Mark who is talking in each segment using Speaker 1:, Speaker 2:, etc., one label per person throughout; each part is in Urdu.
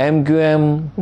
Speaker 1: MQM,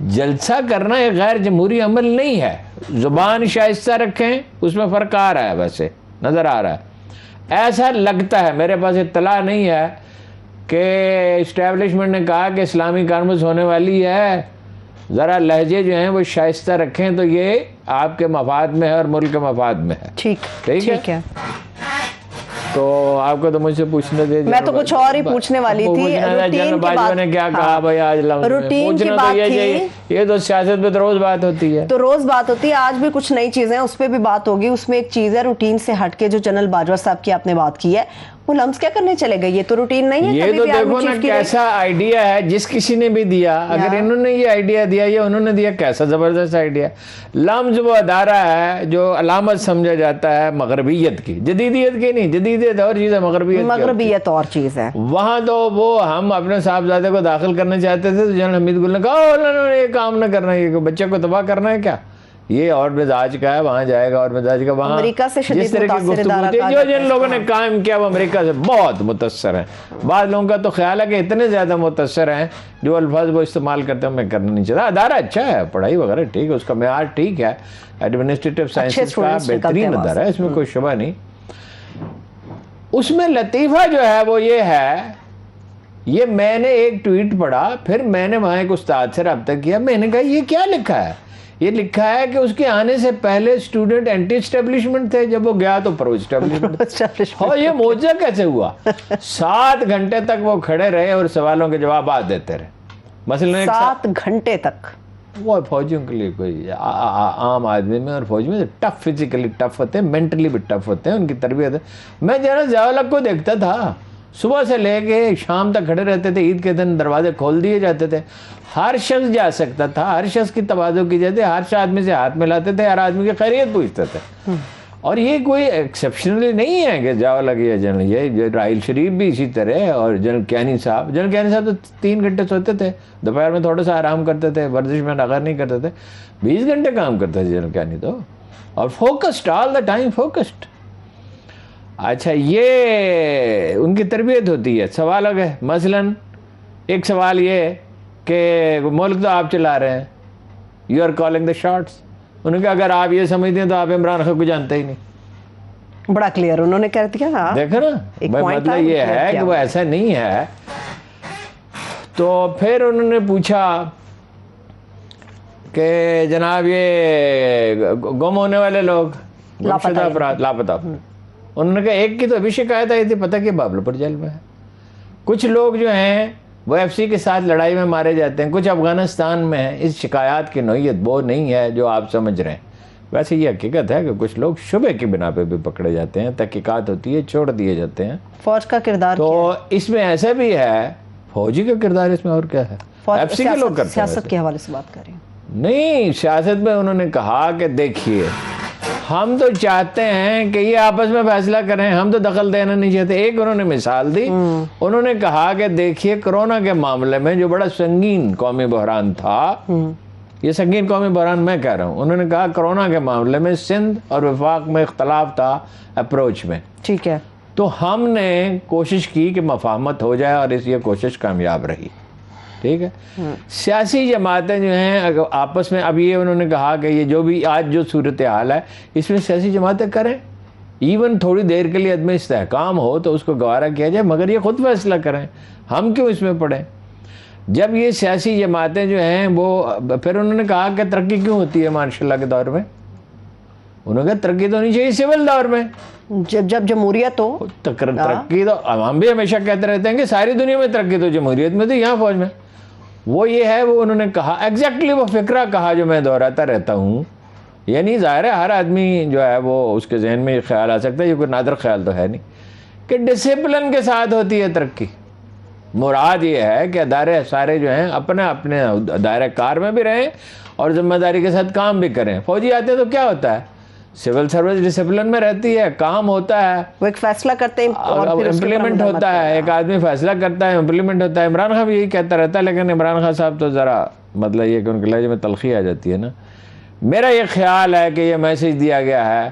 Speaker 1: جلسہ کرنا ایک غیر جمہوری عمل نہیں ہے. زبان شائستہ رکھیں, اس میں فرق آ رہا ہے, ویسے نظر آ رہا ہے. ایسا لگتا ہے, میرے پاس اطلاع نہیں ہے کہ اسٹیبلشمنٹ نے کہا کہ اسلامی کانفرنس ہونے والی ہے, ذرا لہجے جو ہیں وہ شائستہ رکھیں تو یہ آپ کے مفاد میں ہے اور ملک کے مفاد میں ہے.
Speaker 2: ٹھیک ہے.
Speaker 1: تو آپ کو تو مجھ سے پوچھنے دے,
Speaker 2: میں تو کچھ اور ہی پوچھنے والی تھی.
Speaker 1: جنرل باجوہ نے کیا کہا بھائی آج
Speaker 2: روٹین کی بات تھی,
Speaker 1: یہ تو سیاست پہ تو روز بات ہوتی ہے.
Speaker 2: تو روز بات ہوتی ہے, آج بھی کچھ نئی چیزیں اس پہ بھی بات ہوگی. اس میں ایک چیز ہے روٹین سے ہٹ کے جو جنرل باجوہ صاحب کی آپ نے بات کی ہے, وہ لمس کیا کرنے چلے گئے؟ یہ تو روٹین نہیں ہے.
Speaker 1: یہ تو دیکھو نا کیسا آئیڈیا ہے, جس کسی نے بھی دیا, اگر انہوں نے یہ آئیڈیا دیا, یہ انہوں نے دیا, کیسا زبردست آئیڈیا. لمز وہ ادارہ ہے جو علامت سمجھا جاتا ہے مغربیت کی, جدیدیت کی نہیں. جدیدیت اور چیز ہے,
Speaker 2: مغربیت اور چیز ہے.
Speaker 1: وہاں تو وہ ہم اپنے صاحبزادے کو داخل کرنا چاہتے تھے تو جنرل حمید گل نے کہا یہ کام نہ کرنا, یہ بچے کو تباہ کرنا ہے کیا, یہ اور مزاج کا ہے, وہاں جائے گا اور مزاج کا وہاں.
Speaker 2: امریکہ سے
Speaker 1: جس طرح کی گفتگو ہوتی ہے, جو جن لوگوں نے قائم کیا وہ امریکہ سے بہت متاثر ہیں. بعض لوگوں کا تو خیال ہے کہ اتنے زیادہ متاثر ہیں جو الفاظ وہ استعمال کرتے ہیں, میں کرنا نہیں چاہتا. ادارہ اچھا ہے, پڑھائی وغیرہ ٹھیک ہے, اس کا معیار ٹھیک ہے, ایڈمنسٹریٹو سائنسز کا بہترین ادارہ ہے, اس میں کوئی شبہ نہیں. اس میں لطیفہ جو ہے وہ یہ ہے, یہ میں نے ایک ٹویٹ پڑھا, پھر میں نے وہاں ایک استاد سے رابطہ کیا, میں نے کہا یہ کیا لکھا ہے؟ یہ لکھا ہے کہ اس کے آنے سے پہلے اسٹوڈنٹ اینٹی اسٹیبلشمنٹ تھے, جب وہ گیا تو پرو اسٹیبلشمنٹ. اور یہ معجزہ کیسے ہوا؟ 7 گھنٹے تک وہ کھڑے رہے اور سوالوں کے جوابات دیتے رہے. مثلا
Speaker 2: 7 گھنٹے تک.
Speaker 1: وہ فوجیوں کے لیے کوئی عام آدمی میں اور فوج میں ٹف, فزیکلی ٹف ہوتے ہیں, مینٹلی بھی ٹف ہوتے ہیں, ان کی تربیت ہے. میں جنرل ضیاء الحق کو دیکھتا تھا, صبح سے لے کے شام تک کھڑے رہتے تھے, عید کے دن دروازے کھول دیے جاتے تھے, ہر شخص جا سکتا تھا, ہر شخص کی تواضع کی جاتی, ہر آدمی سے ہاتھ ملاتے تھے, ہر آدمی کی خیریت پوچھتے تھے. اور یہ کوئی ایکسیپشنلی نہیں ہے کہ ضیاء الحق یا جنرل, یہ راحیل شریف بھی اسی طرح, اور جنرل کیانی صاحب تو 3 گھنٹے سوتے تھے, دوپہر میں تھوڑا سا آرام کرتے تھے, ورزش میں نقر نہیں کرتے تھے. 20 گھنٹے کام کرتے تھے جنرل کیانی تو, اور focused, all the time focused. اچھا, یہ ان کی تربیت ہوتی ہے. سوال ہو گئے, مثلا ایک سوال یہ کہ ملک تو آپ چلا رہے ہیں, you are calling the shots. انہوں نے کہا اگر آپ یہ سمجھتے ہیں تو آپ عمران خان کو جانتے ہی نہیں.
Speaker 2: بڑا کلیئر انہوں نے کہہ دیا.
Speaker 1: دیکھو نا, مطلب یہ ہے کہ وہ ایسا نہیں ہے. تو پھر انہوں نے پوچھا کہ جناب یہ گم ہونے والے لوگ, گمشدہ افراد, لاپتہ. انہوں نے کہا ایک کی تو ابھی شکایت آئی تھی, پتہ کہ بابلو جیل میں ہے. کچھ لوگ جو ہیں وہ ایف سی کے ساتھ لڑائی میں مارے جاتے ہیں, کچھ افغانستان میں ہیں. اس شکایات کی نوعیت وہ نہیں ہے جو آپ سمجھ رہے ہیں. ویسے یہ حقیقت ہے کہ کچھ لوگ شبہ کی بنا پہ بھی پکڑے جاتے ہیں, تحقیقات ہوتی ہے, چھوڑ دیے جاتے ہیں.
Speaker 2: فوج کا کردار
Speaker 1: تو اس میں ایسا بھی ہے, فوجی کا کردار اس میں اور کیا ہے, ایف سی کے لوگ کرتے ہیں.
Speaker 2: سیاست کے حوالے سے بات کر رہے ہیں.
Speaker 1: نہیں, سیاست میں انہوں نے کہا کہ دیکھیے ہم تو چاہتے ہیں کہ یہ آپس میں فیصلہ کریں, ہم تو دخل دینا نہیں چاہتے. ایک انہوں نے مثال دی, انہوں نے کہا کہ دیکھیے کرونا کے معاملے میں جو بڑا سنگین قومی بحران تھا, یہ سنگین قومی بحران میں کہہ رہا ہوں, انہوں نے کہا کرونا کے معاملے میں سندھ اور وفاق میں اختلاف تھا اپروچ میں.
Speaker 2: ٹھیک ہے.
Speaker 1: تو ہم نے کوشش کی کہ مفاہمت ہو جائے, اور اس یہ کوشش کامیاب رہی. ٹھیک ہے. سیاسی جماعتیں جو ہیں آپس میں, اب یہ انہوں نے کہا کہ یہ جو بھی آج جو صورتحال ہے اس میں سیاسی جماعتیں کریں, ایون تھوڑی دیر کے لیے عدم استحکام ہو تو اس کو گوارا کیا جائے, مگر یہ خود فیصلہ کریں, ہم کیوں اس میں پڑیں. جب یہ سیاسی جماعتیں جو ہیں وہ, پھر انہوں نے کہا کہ ترقی کیوں ہوتی ہے ماشاء اللہ کے دور میں, انہوں نے کہا ترقی تو ہونی چاہیے سول دور میں,
Speaker 2: جب جمہوریت ہو.
Speaker 1: ترقی تو ہم بھی ہمیشہ کہتے رہتے ہیں کہ ساری دنیا میں ترقی تو جمہوریت میں تھی, یہاں فوج میں. وہ یہ ہے, وہ انہوں نے کہا ایگزیکٹلی وہ فکرہ کہا جو میں دہراتا رہتا ہوں. یعنی ظاہر ہے ہر آدمی جو ہے وہ اس کے ذہن میں یہ خیال آ سکتا ہے, یہ کوئی نادر خیال تو ہے نہیں, کہ ڈسپلن کے ساتھ ہوتی ہے ترقی. مراد یہ ہے کہ ادارے سارے جو ہیں اپنے اپنے دائرہ کار میں بھی رہیں اور ذمہ داری کے ساتھ کام بھی کریں. فوجی آتے ہیں تو کیا ہوتا ہے, سول سروس ڈسپلن میں رہتی ہے, کام ہوتا ہے,
Speaker 2: وہ ایک فیصلہ کرتے ہیں اور
Speaker 1: امپلیمنٹ ہوتا ہے, ایک آدمی فیصلہ کرتا ہے, امپلیمنٹ ہوتا ہے. عمران خان بھی یہی کہتا رہتا ہے, لیکن عمران خان صاحب تو ذرا مطلب یہ کہ ان کے لہجے میں تلخی آ جاتی ہے نا. میرا یہ خیال ہے کہ یہ میسج دیا گیا ہے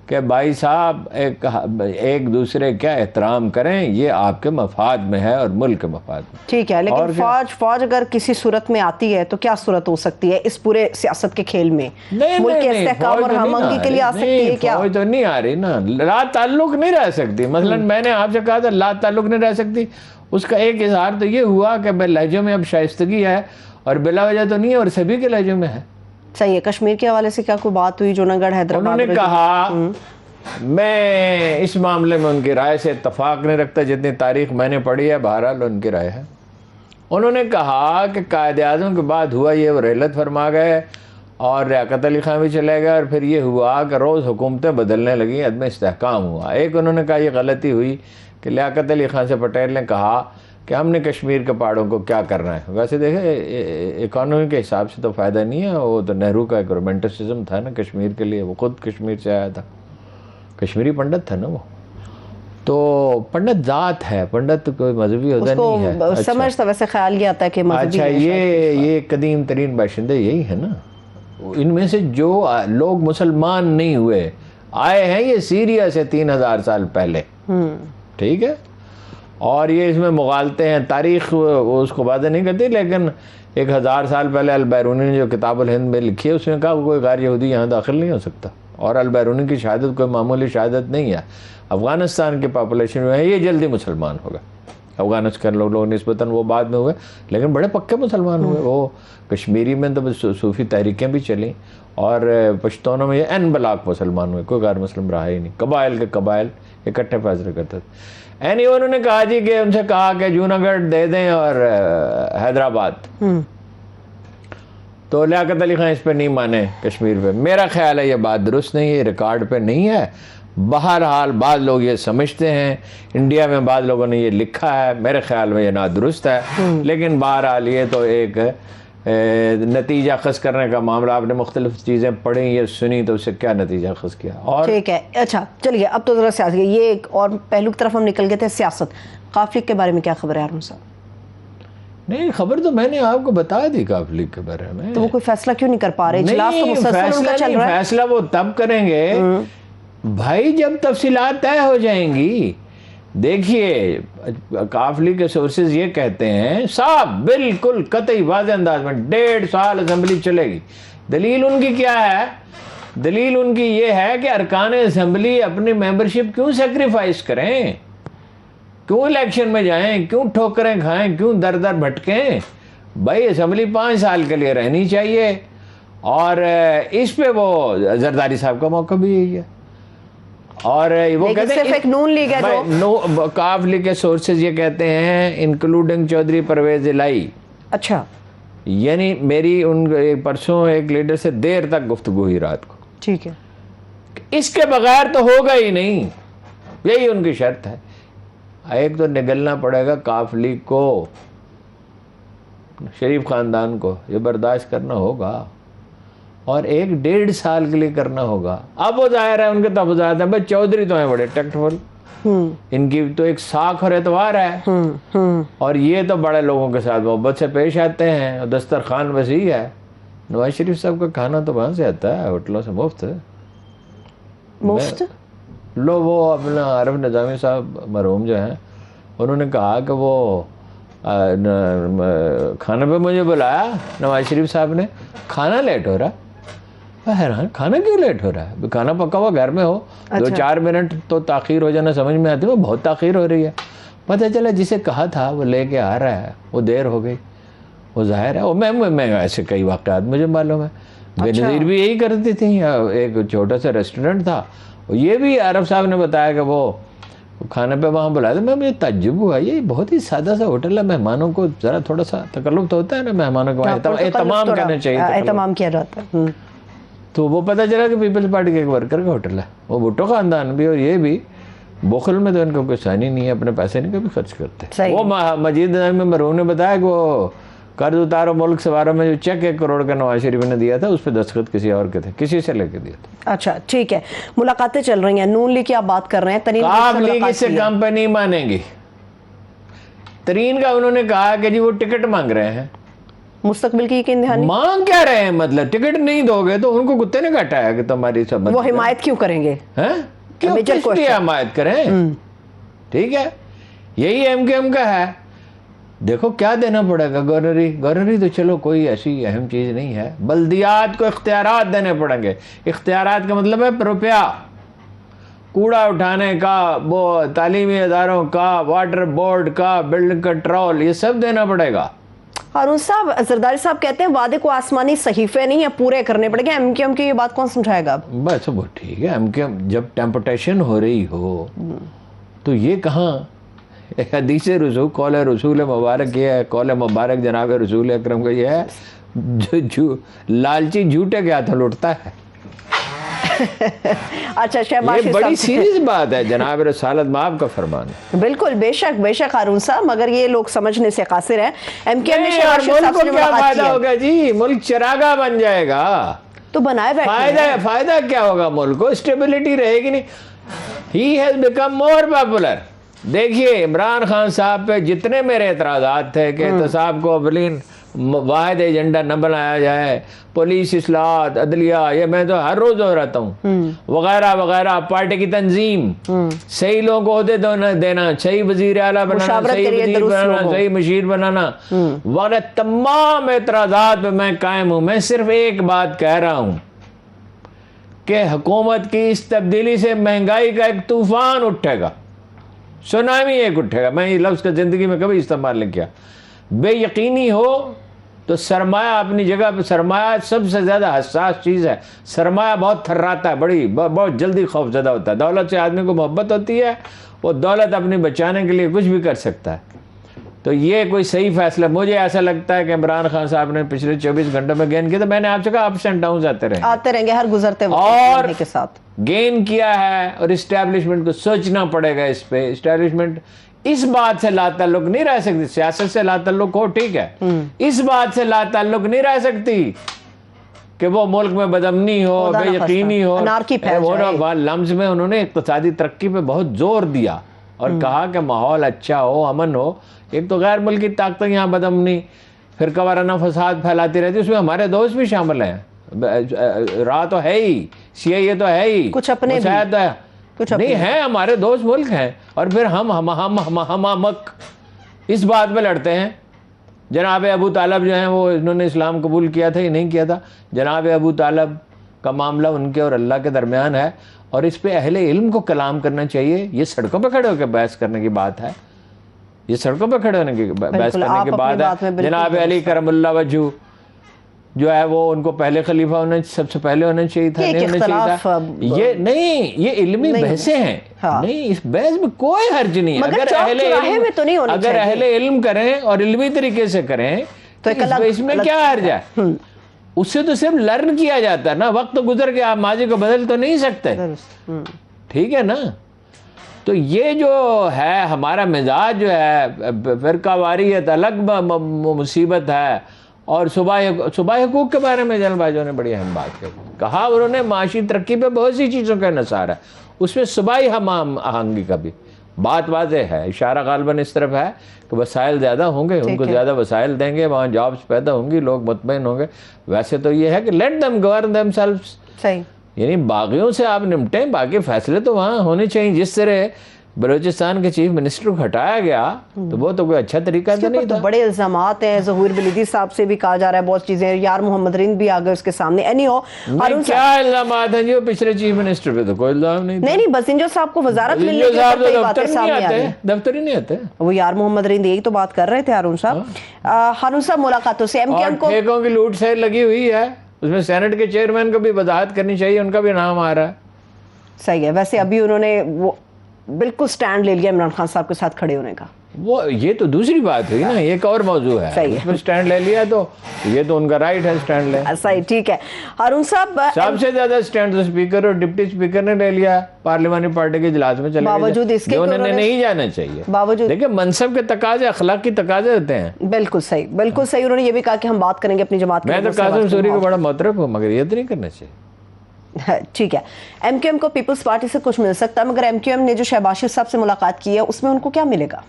Speaker 1: کہ بھائی صاحب ایک دوسرے کا احترام کریں، یہ آپ کے مفاد میں ہے اور ملک کے مفاد میں.
Speaker 2: ٹھیک ہے، لیکن فوج اگر کسی صورت میں آتی ہے تو کیا صورت ہو سکتی ہے اس پورے سیاست کے کھیل میں؟ ملک کے استحکام اور ہم آہنگی کے لیے آ سکتی ہے کیا؟
Speaker 1: فوج تو نہیں آ رہی نا، لا تعلق نہیں رہ سکتی. مثلا میں نے آپ سے کہا تھا لا تعلق نہیں رہ سکتی، اس کا ایک اظہار تو یہ ہوا کہ لہجوں میں اب شائستگی ہے، اور بلا وجہ تو نہیں ہے، اور سبھی کے لہجوں میں ہے.
Speaker 2: صحیح ہے. کشمیر کے حوالے سے کیا کوئی بات ہوئی؟ جوناگڑھ، حیدرآباد.
Speaker 1: انہوں نے کہا میں اس معاملے میں ان کی رائے سے اتفاق نہیں رکھتا، جتنی تاریخ میں نے پڑھی ہے بہرحال ان کی رائے ہے. انہوں نے کہا کہ قائد اعظم کے بعد ہوا یہ، وہ رحلت فرما گئے اور لیاقت علی خان بھی چلے گئے، اور پھر یہ ہوا کہ روز حکومتیں بدلنے لگیں، عدم استحکام ہوا. ایک انہوں نے کہا یہ غلطی ہوئی کہ لیاقت علی خان سے پٹیل نے کہا کہ ہم نے کشمیر کے پہاڑوں کو کیا کرنا ہے. ویسے دیکھیں اکانومی کے حساب سے تو فائدہ نہیں ہے، وہ تو نہرو کا ایک رومانٹسزم تھا نا کشمیر کے لیے، وہ خود کشمیر سے آیا تھا، کشمیری پنڈت تھا نا وہ. تو پنڈت ذات ہے، پنڈت کوئی مذہبی عہدہ نہیں ہے.
Speaker 2: سمجھتا ویسے خیال یہ آتا ہے کہ مذہبی.
Speaker 1: اچھا، یہ قدیم ترین باشندے یہی ہے نا. ان میں سے جو لوگ مسلمان نہیں ہوئے آئے ہیں یہ سیریا سے 3000 سال پہلے. ٹھیک ہے، اور یہ اس میں مغالطے ہیں. تاریخ اس کو واضح نہیں کرتی، لیکن 1000 سال پہلے البیرونی نے جو کتاب الہند میں لکھی ہے اس میں کہا کوئی غیر یہودی یہاں داخل نہیں ہو سکتا. اور البیرونی کی شہادت کوئی معمولی شہادت نہیں ہے. افغانستان کی پاپولیشن میں ہے، یہ جلدی مسلمان ہوگا. افغانستان لوگ نسبتاً وہ بعد میں ہوئے لیکن بڑے پکے مسلمان ہوئے. وہ کشمیری میں تو صوفی تحریکیں بھی چلیں، اور پشتونوں میں یہ بلاک مسلمان ہوئے، کوئی غیر مسلم رہا ہی نہیں. قبائل کے قبائل اکٹھے فیصلے کرتے تھے. انہوں نے کہا جی کہ ان سے کہا کہ جوناگڑھ دے دیں اور حیدرآباد. تو لیاقت علی خان اس پہ نہیں مانے کشمیر پہ. میرا خیال ہے یہ بات درست نہیں ہے، یہ ریکارڈ پہ نہیں ہے. بہرحال بعض لوگ یہ سمجھتے ہیں، انڈیا میں بعض لوگوں نے یہ لکھا ہے، میرے خیال میں یہ نادرست ہے. لیکن بہرحال یہ تو ایک نتیجہ خاص کرنے کا معاملہ. آپ نے مختلف چیزیں پڑھیں یا سنی تو اس سے کیا نتیجہ خاص کیا. اور
Speaker 2: ٹھیک ہے، اچھا چلیے اب تو ذرا سیاست، یہ ایک اور پہلو کی طرف ہم نکل گئے تھے. سیاست، قافلے کے بارے میں کیا خبر ہے ہارون صاحب؟
Speaker 1: نہیں، خبر تو میں نے آپ کو بتا دی قافلے کے بارے میں.
Speaker 2: تو وہ کوئی فیصلہ کیوں نہیں کر پا رہے؟ اجلاس تو مسلسل ان کا چل رہا ہے.
Speaker 1: فیصلہ وہ تب کریں گے بھائی جب تفصیلات طے ہو جائیں گی. دیکھیے قافلے کے سورسز یہ کہتے ہیں صاحب بالکل قطعی واضح انداز میں 1.5 سال اسمبلی چلے گی. دلیل ان کی کیا ہے؟ دلیل ان کی یہ ہے کہ ارکان اسمبلی اپنی ممبرشپ کیوں سیکریفائز کریں، کیوں الیکشن میں جائیں، کیوں ٹھوکریں کھائیں، کیوں در در بھٹکیں. بھائی اسمبلی 5 سال کے لیے رہنی چاہیے. اور اس پہ وہ زرداری صاحب کا موقع بھی یہی ہے. اور وہ کہتے ہیں
Speaker 2: صرف نون لیگ ہے جو
Speaker 1: قافلے کے سورسز یہ کہتے ہیں انکلوڈنگ چودھری پرویز الہی.
Speaker 2: اچھا،
Speaker 1: یعنی میری ان پرسوں ایک لیڈر سے دیر تک گفتگو ہوئی رات کو.
Speaker 2: ٹھیک ہے،
Speaker 1: اس کے بغیر تو ہوگا ہی نہیں، یہی ان کی شرط ہے. ایک تو نگلنا پڑے گا قافلے کو، شریف خاندان کو یہ برداشت کرنا ہوگا، اور 1.5 سال کے لیے کرنا ہوگا. اب وہ ظاہر ہے ان کے تفضیلات ہیں. بھائی چودھری تو ہیں بڑے ٹیکٹفل، ان کی تو ایک ساکھ اور اعتبار ہے، اور یہ تو بڑے لوگوں کے ساتھ محبت سے پیش آتے ہیں، اور دسترخوان وسیع ہے. نواز شریف صاحب کا کھانا تو وہاں سے آتا ہے، ہوٹلوں سے مفت. وہ اپنا عارف نظامی صاحب مرحوم جو ہیں انہوں نے کہا کہ وہ کھانے پہ مجھے بلایا نواز شریف صاحب نے، کھانا لیٹ ہو رہا. حیران، کھانا کیوں لیٹ ہو رہا ہے؟ کھانا پکا ہوا گھر میں ہو، 2-4 منٹ تو تاخیر ہو جانا سمجھ میں آتی ہے، وہ بہت تاخیر ہو رہی ہے. پتہ چلا جسے کہا تھا وہ لے کے آ رہا ہے، وہ دیر ہو گئی. وہ ظاہر ہے میں ایسے کئی واقعات مجھے معلوم ہے. بے نظیر بھی یہی کرتی تھیں. ایک چھوٹا سا ریسٹورنٹ تھا، یہ بھی عارف صاحب نے بتایا کہ وہ کھانے پہ وہاں بلایا تھا. مجھے تعجب ہوا، یہ بہت ہی سادہ سا ہوٹل ہے، مہمانوں کو ذرا تھوڑا سا تکلف تو ہوتا ہے نا، مہمانوں کو اہتمام کرنا چاہیے،
Speaker 2: اہتمام کیا جاتا ہے.
Speaker 1: تو وہ پتہ چلا کہ پیپلز پارٹی کے ایک ورکر کا ہوٹل ہے. وہ بھٹو خاندان بھی اور یہ بھی بخل میں تو ان کو کوئی ثانی نہیں ہے، اپنے پیسے نہیں کبھی خرچ کرتے. وہ مجید نظامی مرحوم نے بتایا کہ وہ قرض اتارو ملک سوارو میں جو چیک 1 کروڑ کا نواز شریف نے دیا تھا اس پہ دستخط کسی اور کے تھے، کسی سے لے کے دیا تھا.
Speaker 2: اچھا ٹھیک ہے، ملاقاتیں چل رہی ہیں. نون لیگ کی آپ بات کر رہے ہیں،
Speaker 1: آپ لیگ اس سے کم پہ نہیں مانیں گی. ترین کا انہوں نے کہا کہ جی وہ ٹکٹ مانگ رہے ہیں.
Speaker 2: مستقبل کی یقین دہانی.
Speaker 1: مانگ کیا رہے ہیں؟ مطلب ٹکٹ نہیں دو گے تو ان کو کتے نے کاٹا ہے کہ تمہاری سب
Speaker 2: وہ حمایت کیوں کریں گے؟
Speaker 1: کیوں کس لیے حمایت کریں؟ ٹھیک ہے، یہی ایم کیو ایم کا ہے. دیکھو کیا دینا پڑے گا، گورنری تو چلو کوئی ایسی اہم چیز نہیں ہے. بلدیات کو اختیارات دینے پڑیں گے. اختیارات کا مطلب ہے روپیہ، کوڑا اٹھانے کا، وہ تعلیمی اداروں کا، واٹر بورڈ کا، بلڈنگ کنٹرول، یہ سب دینا پڑے گا.
Speaker 2: ہارون صاحب، زرداری صاحب کہتے ہیں وعدے کو آسمانی صحیفے نہیں ہے پورے کرنے پڑیں گے. ایم کیو ایم کی یہ بات کون سمجھائے گا اب؟
Speaker 1: بس وہ ٹھیک ہے، ایم کیو ایم جب ٹیمپٹیشن ہو رہی ہو تو یہ کہاں ایک حدیث رسول، قول رسول مبارک یہ ہے، قول مبارک جناب رسول اکرم کا یہ ہے، جو لالچی جھوٹے کے ہاتھوں لوٹتا ہے.
Speaker 2: اچھا شہباز،
Speaker 1: یہ بڑی سیریس بات ہے، جناب رسالت مآب کا فرمان ہے.
Speaker 2: بالکل، بے شک ہارون صاحب، مگر یہ لوگ سمجھنے سے قاصر ہیں. ایم کیو ایم نے شہباز
Speaker 1: ملک
Speaker 2: صاحب
Speaker 1: کو
Speaker 2: سے
Speaker 1: کیا
Speaker 2: ملاقات
Speaker 1: فائدہ
Speaker 2: کی ہے
Speaker 1: ہوگا جی؟ ملک چراغا بن جائے گا.
Speaker 2: تو بنائے بیٹھے ہیں.
Speaker 1: فائدہ کیا ہوگا؟ ملک کو اسٹیبلٹی رہے گی نہیں. He has become more popular. دیکھیے عمران خان صاحب پہ جتنے میرے اعتراضات تھے کہ احتساب کو اولین واحد ایجنڈا نہ بنایا جائے، پولیس اصلاحات، عدلیہ، یہ میں تو ہر روز ہو رہتا ہوں، وغیرہ وغیرہ، پارٹی کی تنظیم، صحیح لوگوں کو عہدے دینا، صحیح وزیر اعلیٰ بنانا، صحیح وزیر بنانا، صحیح مشیر بنانا، وغیرہ تمام اعتراضات پہ میں قائم ہوں. میں صرف ایک بات کہہ رہا ہوں کہ حکومت کی اس تبدیلی سے مہنگائی کا ایک طوفان اٹھے گا، سونامی ایک اٹھے گا. میں یہ لفظ کا زندگی میں کبھی استعمال نہیں کیا. بے یقینی ہو تو سرمایہ اپنی جگہ پہ، سرمایہ سب سے زیادہ حساس چیز ہے. سرمایہ بہت تھراتا ہے، بہت جلدی خوف زدہ ہوتا ہے. دولت سے آدمی کو محبت ہوتی ہے، وہ دولت اپنی بچانے کے لیے کچھ بھی کر سکتا ہے. تو یہ کوئی صحیح فیصلہ، مجھے ایسا لگتا ہے کہ عمران خان صاحب نے پچھلے 24 گھنٹوں میں گین کیا. تو میں نے آپ سے کہا اپس اینڈ ڈاؤنز آتے رہیں گے
Speaker 2: ہر گزرتے
Speaker 1: اور
Speaker 2: کے ساتھ.
Speaker 1: گین کیا ہے، اور اسٹیبلشمنٹ کو سوچنا پڑے گا اس پہ. اسٹیبلشمنٹ اس بات سے لا تعلق نہیں رہ سکتی. سیاست سے لا تعلق ہو ٹھیک ہے، اس بات سے لا تعلق نہیں رہ سکتی کہ وہ ملک میں بدامنی ہو، بے یقینی ہو. لمز میں انہوں نے اقتصادی ترقی پہ بہت زور دیا اور کہا کہ ماحول اچھا ہو، امن ہو. ایک تو غیر ملکی طاقتیں یہاں بدامنی، فرقہ وارانہ فساد پھیلاتی رہتی، اس میں ہمارے دوست بھی شامل ہیں. راہ تو ہے ہی، سی آئی اے تو ہے ہی،
Speaker 2: کچھ اپنے
Speaker 1: نہیں ہیں، ہمارے دوست ملک ہیں. اور پھر ہم اس بات پہ لڑتے ہیں. جناب ابو طالب جو ہیں وہ انہوں نے اسلام قبول کیا تھا یا نہیں کیا تھا؟ جناب ابو طالب کا معاملہ ان کے اور اللہ کے درمیان ہے، اور اس پہ اہل علم کو کلام کرنا چاہیے. یہ سڑکوں پہ کھڑے ہو کے بحث کرنے کی بات ہے، یہ سڑکوں پہ کھڑے ہونے کی بحث کرنے کی بات ہے. جناب علی کرم اللہ وجہ جو ہے وہ ان کو پہلے خلیفہ سب سے پہلے ہونا چاہیے تھا، نہیں ہونا چاہیے تھا. یہ نہیں، یہ علمی بحثیں ہیں. نہیں، اس بحث میں کوئی حرج نہیں ہے. اگر اہل علم کریں اور علمی طریقے سے کریں تو اس میں کیا حرج ہے؟ اس سے تو صرف لرن کیا جاتا ہے نا. وقت گزر کے آپ ماضی کو بدل تو نہیں سکتے، ٹھیک ہے نا. تو یہ جو ہے ہمارا مزاج جو ہے فرقہ واریت الگ مصیبت ہے. اور صوبائی حقوق کے بارے میں جنرل بھائیوں نے بڑی اہم بات کہا. انہوں نے معاشی ترقی پہ بہت سی چیزوں کا انحصار ہے، اس میں صوبائی ہم آہنگی کا بھی بات واضح ہے. اشارہ غالباً اس طرف ہے کہ وسائل زیادہ ہوں گے، ان کو زیادہ وسائل دیں گے، وہاں جابز پیدا ہوں گی، لوگ مطمئن ہوں گے. ویسے تو یہ ہے کہ لیٹ دیم گورن دیم سیلفز، یعنی باغیوں سے آپ نمٹیں، باقی فیصلے تو وہاں ہونے چاہیے. جس طرح بلوچستان کے چیف منسٹر کو ہٹایا گیا تو وہ تو کوئی اچھا طریقہ تو نہیں تھا.
Speaker 2: بڑے الزامات ہیں، ظہور بلیدی صاحب سے بھی کہا جا رہا ہے بہت چیزیں. یار محمد رند بھی آگئے اس کے سامنے.
Speaker 1: کیا الزامات ہیں جو پچھلے چیف منسٹر پہ تو کوئی الزام نہیں.
Speaker 2: نہیں، بسنجو صاحب کو وزارت ملنے کے بعد کئی باتیں سامنے آ رہی ہیں.
Speaker 1: دفتر ہی نہیں آتے.
Speaker 2: وہ یار محمد رند یہی تو بات کر رہے تھے ہارون صاحب. ہارون صاحب ملاقاتوں سے ایم کیو ایم کو
Speaker 1: ٹھیکوں کی لوٹ سیر لگی ہوئی ہے، اس میں سینٹ کے چیئرمین کو بھی وضاحت کرنی چاہیے، ان کا بھی نام آ رہا ہے. صحیح
Speaker 2: ہے. ویسے ابھی انہوں نے وہ بالکل سٹینڈ لے لیا عمران خان صاحب کے ساتھ کھڑے ہونے کا.
Speaker 1: وہ یہ تو دوسری بات ہوئی نا، ایک اور موضوع ہے. اس پر سٹینڈ لے لیا تو یہ تو ان کا رائٹ ہے سٹینڈ لے.
Speaker 2: صحیح، ٹھیک ہے. ہارون صاحب
Speaker 1: سب سے زیادہ سٹینڈ تو اسپیکر اور ڈپٹی اسپیکر نے لے لیا پارلیمانی پارٹی کے اجلاس میں چلے
Speaker 2: باوجود اس کے
Speaker 1: انہوں نے نہیں جانا چاہیے.
Speaker 2: باوجود
Speaker 1: دیکھیں منصب کے تقاضے اخلاقی تقاضے ہوتے ہیں.
Speaker 2: بالکل صحیح، بالکل صحیح. انہوں نے یہ بھی کہا کہ ہم بات کریں گے اپنی جماعت.
Speaker 1: میں تو قاسم سوری کو بڑا معترف ہوں، مگر یہ تو نہیں کرنا چاہیے.
Speaker 2: ٹھیک ہے. ایم کیو ایم کو پیپلز پارٹی سے کچھ مل سکتا ہے، مگر ایم کیو ایم نے جو شہباز صاحب سے ملاقات کی ہے اس میں ان کو کیا ملے گا؟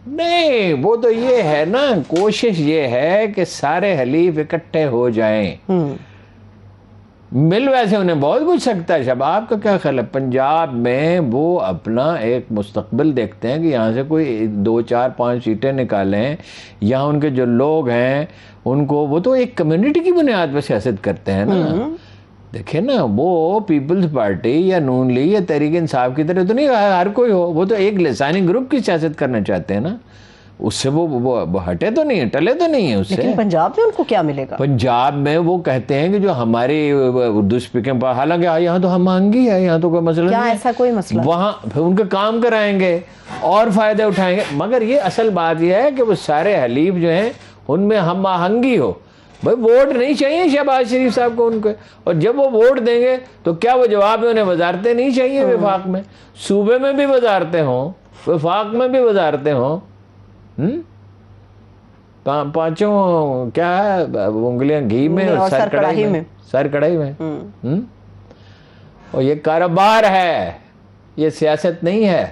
Speaker 1: نہیں وہ تو یہ ہے نا, کوشش یہ ہے کہ سارے حلیف اکٹھے ہو جائیں. مل ویسے انہیں بہت کچھ سکتا ہے. شب آپ کا کیا خیال ہے پنجاب میں وہ اپنا ایک مستقبل دیکھتے ہیں کہ یہاں سے کوئی 2 4 5 سیٹیں نکالیں, یہاں ان کے جو لوگ ہیں ان کو, وہ تو ایک کمیونٹی کی بنیاد پہ سیاست کرتے ہیں نا. دیکھیں نا, وہ پیپلز پارٹی یا نون لیگ یا تحریک انصاف کی طرح تو نہیں ہر کوئی ہو, وہ تو ایک لسانی گروپ کی سیاست کرنا چاہتے ہیں نا. اس سے وہ ہٹے تو نہیں, ٹلے تو نہیں ہیں اس سے.
Speaker 2: لیکن پنجاب میں ان کو کیا ملے گا؟ پنجاب
Speaker 1: میں وہ کہتے ہیں کہ جو ہماری اردو اسپیکنگ, حالانکہ یہاں تو ہم مانگی ہے, یہاں تو کوئی مسئلہ نہیں ہے,
Speaker 2: ایسا کوئی مسئلہ,
Speaker 1: وہاں پھر ان کے کام کرائیں گے اور فائدے اٹھائیں گے. مگر یہ اصل بات یہ ہے کہ وہ سارے حلیف جو ہیں ان میں ہم آہنگی ہو. بھائی ووٹ نہیں چاہیے شہباز شریف صاحب کو ان کو, اور جب وہ ووٹ دیں گے تو کیا وہ جواب میں انہیں وزارتیں نہیں چاہیے؟ وفاق میں, صوبے میں بھی وزارتیں ہوں, وفاق میں بھی وزارتیں ہوں. پانچوں کیا ہے, انگلیاں گھی میں اور سر کڑھائی میں, سر کڑھائی میں. اور یہ کاروبار ہے, یہ سیاست نہیں ہے.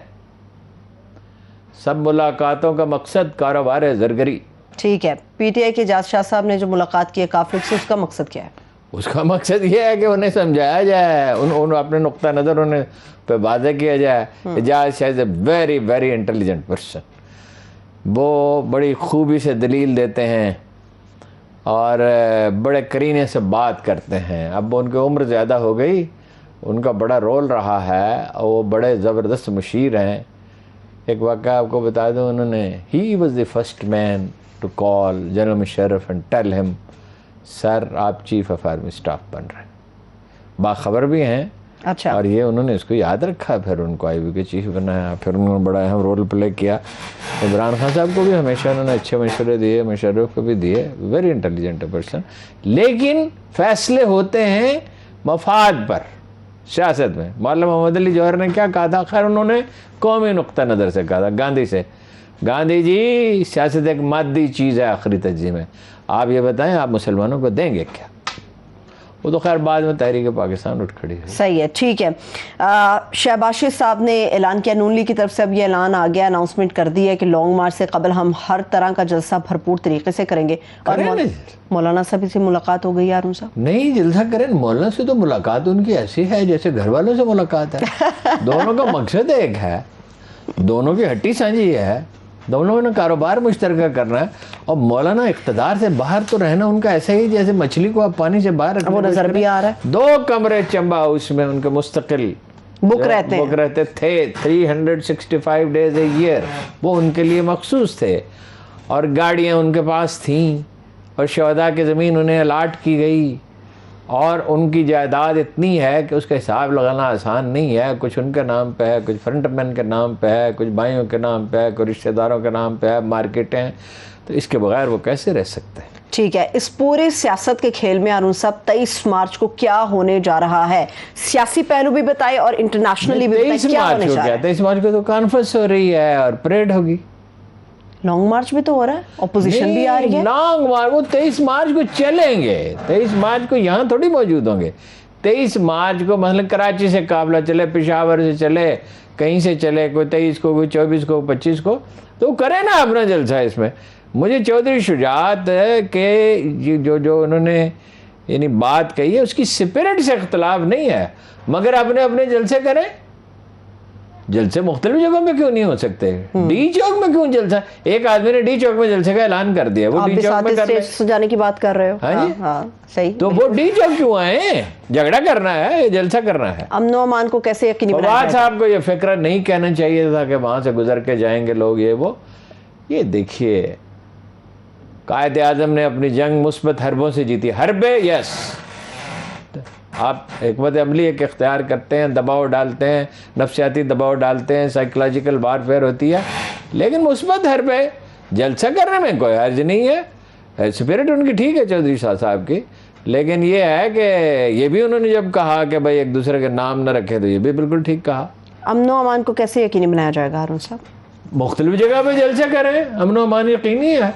Speaker 1: سب ملاقاتوں کا مقصد کاروبار ہے, زرگری.
Speaker 2: ٹھیک ہے, پی ٹی آئی کے اعجاز شاہ صاحب نے جو ملاقات کی ہے کافر سے, اس کا مقصد کیا ہے؟
Speaker 1: اس کا مقصد یہ ہے کہ انہیں سمجھایا جائے, اپنے نقطہ نظر انہیں پہ واضح کیا جائے. Ijaz Shah is a very very intelligent person. وہ بڑی خوبی سے دلیل دیتے ہیں اور بڑے قرینے سے بات کرتے ہیں. اب ان کی عمر زیادہ ہو گئی, ان کا بڑا رول رہا ہے, اور وہ بڑے زبردست مشیر ہیں. ایک واقعہ آپ کو بتا دوں, انہوں نے he was the first man to call general Musharraf and tell ہم سر آپ چیف آف آرمی اسٹاف بن رہے ہیں. باخبر بھی ہیں.
Speaker 2: اچھا.
Speaker 1: اور یہ انہوں نے اس کو یاد رکھا, پھر ان کو آئی بی کے چیف بنایا, پھر انہوں نے بڑا اہم رول پلے کیا. عمران خان صاحب کو بھی ہمیشہ انہوں نے اچھے مشورے دیے, مشرف کو بھی دیے. Very intelligent person. لیکن فیصلے ہوتے ہیں مفاد پر سیاست میں. مولانا محمد علی جوہر نے کیا کہا تھا؟ خیر انہوں نے قومی نقطہ نظر سے کہا تھا, گاندھی سے, گاندھی جی سیاست ایک مادی چیز ہے آخری تجزیے میں, آپ یہ بتائیں آپ مسلمانوں کو دیں گے کیا؟ وہ تو خیر بعد میں تحریک پاکستان اٹھ کھڑی ہے.
Speaker 2: صحیح ہے, ٹھیک ہے. شہباز شریف صاحب نے اعلان کیا, نون لیگ کی طرف سے اب یہ اعلان آ گیا, اناؤنسمنٹ کر دی ہے کہ لانگ مارچ سے قبل ہم ہر طرح کا جلسہ بھرپور طریقے سے کریں گے. اور مولانا صاحب سے ملاقات ہو گئی ہارون صاحب؟
Speaker 1: نہیں, جلسہ کریں. مولانا سے تو ملاقات ان کی ایسی ہے جیسے گھر والوں سے ملاقات ہے. دونوں کا مقصد ایک ہے, دونوں کی ہٹی سانجھی ہے, دونوں نے کاروبار مشترکہ کرنا ہے. اور مولانا اقتدار سے باہر تو رہنا ان کا ایسا ہی جیسے مچھلی کو آپ پانی سے باہر رکھنا.
Speaker 2: وہ نظر بھی آ رہا ہے.
Speaker 1: 2 کمرے چمبا ہاؤس میں ان کے مستقل
Speaker 2: بک رہتے
Speaker 1: تھے. 365 days a year وہ ان کے لیے مخصوص تھے, اور گاڑیاں ان کے پاس تھیں, اور شہداء کی زمین انہیں الاٹ کی گئی, اور ان کی جائیداد اتنی ہے کہ اس کا حساب لگانا آسان نہیں ہے. کچھ ان کے نام پہ ہے, کچھ فرنٹ مین کے نام پہ ہے, کچھ بھائیوں کے نام پہ ہے, کچھ رشتہ داروں کے نام پہ ہے, مارکیٹیں. تو اس کے بغیر وہ کیسے رہ سکتے ہیں؟
Speaker 2: ٹھیک ہے, اس پورے سیاست کے کھیل میں ہارون صاحب 23 مارچ کو کیا ہونے جا رہا ہے؟ سیاسی پہلو بھی بتائے اور انٹرنیشنلی بھی بتائے, کیا ہونے جا رہا ہے؟
Speaker 1: 23 مارچ کو تو کانفرنس ہو رہی ہے اور پریڈ ہوگی.
Speaker 2: لانگ مارچ بھی تو ہو رہا ہے, اپوزیشن بھی آ رہی ہے.
Speaker 1: لانگ مارچ وہ 23 مارچ کو چلیں گے. 23 مارچ کو یہاں تھوڑی موجود ہوں گے. 23 مارچ کو مثلا کراچی سے قافلہ چلے, پشاور سے چلے, کہیں سے چلے, کوئی 23 کو, کوئی 24 کو, 25 کو, تو کرے نا اپنا جلسہ. اس میں مجھے چودھری شجاعت کے جو انہوں نے یعنی بات کہی ہے اس کی سپرٹ سے اختلاف نہیں ہے, مگر اپنے جلسے کریں. جلسے مختلف جگہوں میں کیوں نہیں ہو سکتے؟ ڈی چوک میں کیوں جلسہ؟ ایک آدمی نے ڈی چوک میں جلسے کا اعلان کر دیا, وہ ڈی چوک میں کر رہے ہیں.
Speaker 2: جانے کی بات کر رہے ہو.
Speaker 1: ہاں
Speaker 2: صحیح.
Speaker 1: تو وہ ڈی چوک کیوں آئے؟ جھگڑا کرنا ہے, جلسہ کرنا ہے.
Speaker 2: امن و امان کو کیسے یقینی بنایا جائے؟
Speaker 1: فواد صاحب کو یہ فکر نہیں کہنا چاہیے تھا کہ وہاں سے گزر کے جائیں گے لوگ, یہ وہ. یہ دیکھیے, قائد اعظم نے اپنی جنگ مثبت حربوں سے جیتی. حربے یس, آپ حکمت عملی ایک اختیار کرتے ہیں, دباؤ ڈالتے ہیں, نفسیاتی دباؤ ڈالتے ہیں, سائیکولوجیکل وارفیئر ہوتی ہے, لیکن مثبت حربے جلسہ کرنے میں کوئی حرج نہیں ہے. اسپرٹ ان کی ٹھیک ہے چودھری شاہ صاحب کی, لیکن یہ ہے کہ یہ بھی انہوں نے جب کہا کہ بھائی ایک دوسرے کے نام نہ رکھے, تو یہ بھی بالکل ٹھیک کہا.
Speaker 2: امن و امان کو کیسے یقینی بنایا جائے گا ہارون صاحب؟
Speaker 1: مختلف جگہ پہ جلسے کریں, امن و امان یقینی ہے.